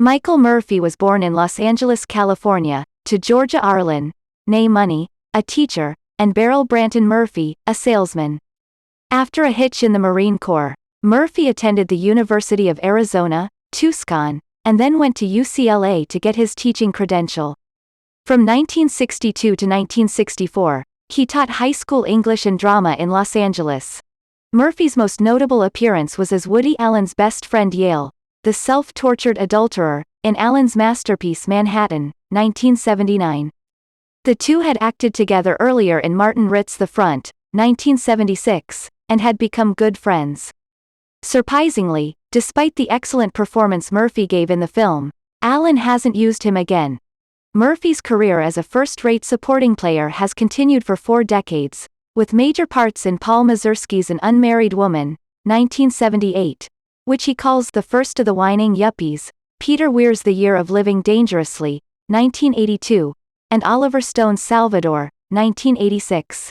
Michael Murphy was born in Los Angeles, California, to Georgia Arlen, née Money, a teacher, and Beryl Branton Murphy, a salesman. After a hitch in the Marine Corps, Murphy attended the University of Arizona, Tucson, and then went to UCLA to get his teaching credential. From 1962 to 1964, he taught high school English and drama in Los Angeles. Murphy's most notable appearance was as Woody Allen's best friend Yale, the self-tortured adulterer, in Allen's masterpiece Manhattan, 1979. The two had acted together earlier in Martin Ritz the Front, 1976, and had become good friends. Surprisingly, despite the excellent performance Murphy gave in the film, Allen hasn't used him again. Murphy's career as a first-rate supporting player has continued for 4 decades, with major parts in Paul Mazursky's An Unmarried Woman, 1978, which he calls the first of the whining yuppies, Peter Weir's The Year of Living Dangerously, 1982, and Oliver Stone's Salvador, 1986.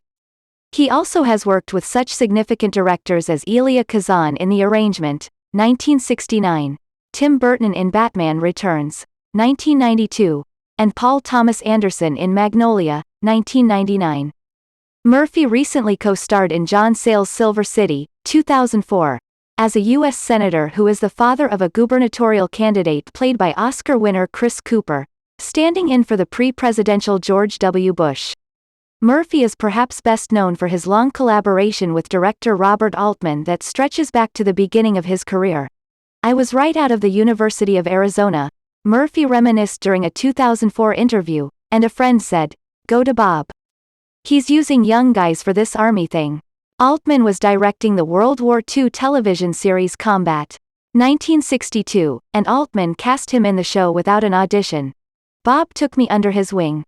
He also has worked with such significant directors as Elia Kazan in The Arrangement, 1969, Tim Burton in Batman Returns, 1992, and Paul Thomas Anderson in Magnolia, 1999. Murphy recently co-starred in John Sayles' Silver City, 2004, as a U.S. Senator who is the father of a gubernatorial candidate played by Oscar winner Chris Cooper, standing in for the pre-presidential George W. Bush. Murphy is perhaps best known for his long collaboration with director Robert Altman that stretches back to the beginning of his career. "I was right out of the University of Arizona," Murphy reminisced during a 2004 interview, and a friend said, "Go to Bob. He's using young guys for this army thing." Altman was directing the World War II television series Combat, 1962, and Altman cast him in the show without an audition. "Bob took me under his wing.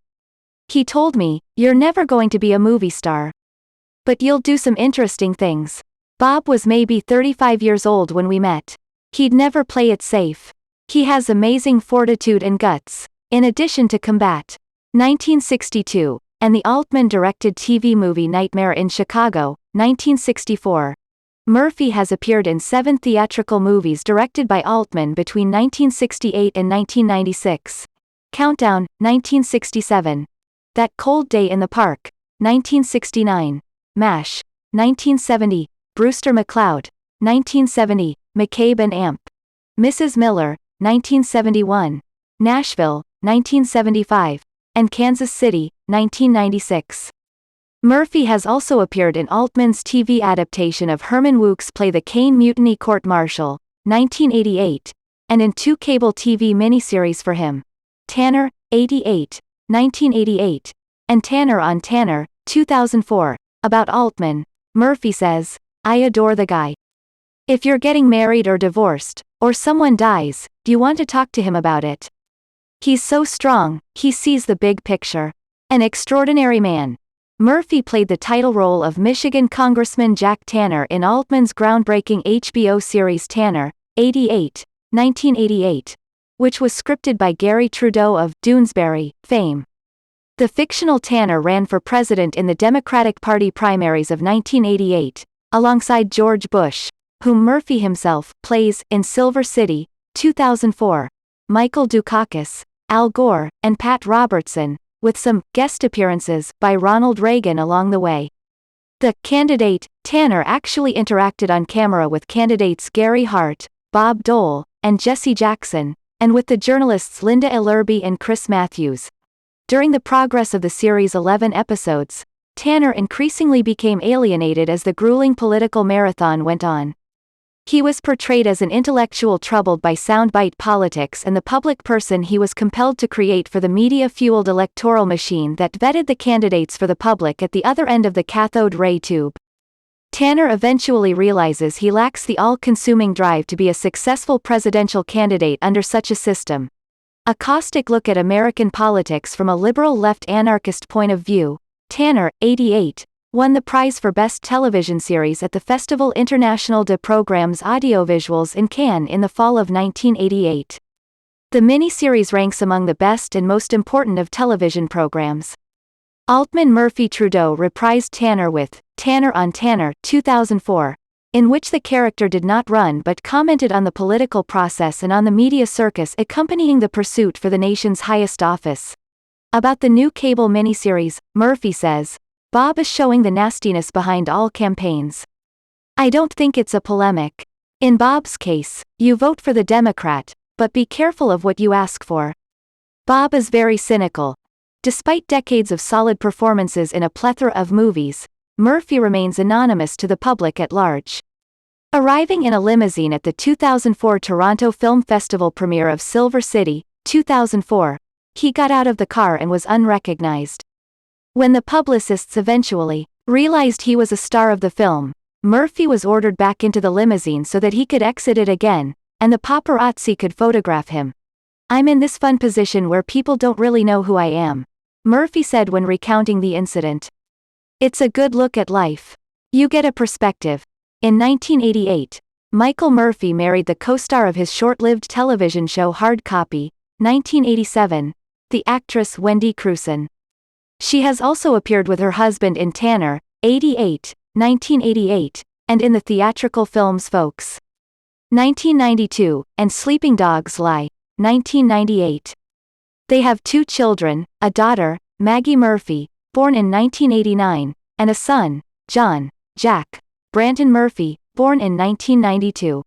He told me, 'You're never going to be a movie star. But you'll do some interesting things.'" Bob was maybe 35 years old when we met. He'd never play it safe. He has amazing fortitude and guts. In addition to Combat, 1962, and the Altman-directed TV movie Nightmare in Chicago, 1964. Murphy has appeared in 7 theatrical movies directed by Altman between 1968 and 1996. Countdown, 1967. That Cold Day in the Park, 1969. MASH, 1970. Brewster McCloud, 1970. McCabe and Amp. Mrs. Miller, 1971. Nashville, 1975. And Kansas City, 1996. Murphy has also appeared in Altman's TV adaptation of Herman Wouk's play The Caine Mutiny Court Martial, 1988, and in 2 cable TV miniseries for him, Tanner, 88, 1988, and Tanner on Tanner, 2004. About Altman, Murphy says, "I adore the guy. If you're getting married or divorced, or someone dies, do you want to talk to him about it? He's so strong, he sees the big picture. An extraordinary man." Murphy played the title role of Michigan Congressman Jack Tanner in Altman's groundbreaking HBO series Tanner, 88, 1988, which was scripted by Gary Trudeau of Doonesbury fame. The fictional Tanner ran for president in the Democratic Party primaries of 1988, alongside George Bush, whom Murphy himself plays in Silver City, 2004, Michael Dukakis, Al Gore, and Pat Robertson, with some guest appearances by Ronald Reagan along the way. The candidate, Tanner, actually interacted on camera with candidates Gary Hart, Bob Dole, and Jesse Jackson, and with the journalists Linda Ellerby and Chris Matthews. During the progress of the series' 11 episodes, Tanner increasingly became alienated as the grueling political marathon went on. He was portrayed as an intellectual troubled by soundbite politics and the public person he was compelled to create for the media-fueled electoral machine that vetted the candidates for the public at the other end of the cathode ray tube. Tanner eventually realizes he lacks the all-consuming drive to be a successful presidential candidate under such a system. A caustic look at American politics from a liberal left anarchist point of view, Tanner, 88, won the prize for Best Television Series at the Festival International de Programmes Audiovisuels in Cannes in the fall of 1988. The miniseries ranks among the best and most important of television programs. Altman Murphy Trudeau reprised Tanner with Tanner on Tanner, 2004, in which the character did not run but commented on the political process and on the media circus accompanying the pursuit for the nation's highest office. About the new cable miniseries, Murphy says, "Bob is showing the nastiness behind all campaigns. I don't think it's a polemic. In Bob's case, you vote for the Democrat, but be careful of what you ask for." Bob is very cynical. Despite decades of solid performances in a plethora of movies, Murphy remains anonymous to the public at large. Arriving in a limousine at the 2004 Toronto Film Festival premiere of Silver City, 2004, he got out of the car and was unrecognized. When the publicists eventually realized he was a star of the film, Murphy was ordered back into the limousine so that he could exit it again, and the paparazzi could photograph him. "I'm in this fun position where people don't really know who I am," Murphy said when recounting the incident. "It's a good look at life. You get a perspective." In 1988, Michael Murphy married the co-star of his short-lived television show Hard Copy, 1987, the actress Wendy Crewson. She has also appeared with her husband in Tanner, 88, 1988, and in the theatrical films Folks, 1992, and Sleeping Dogs Lie, 1998. They have 2 children, a daughter, Maggie Murphy, born in 1989, and a son, John, Jack, Branton Murphy, born in 1992.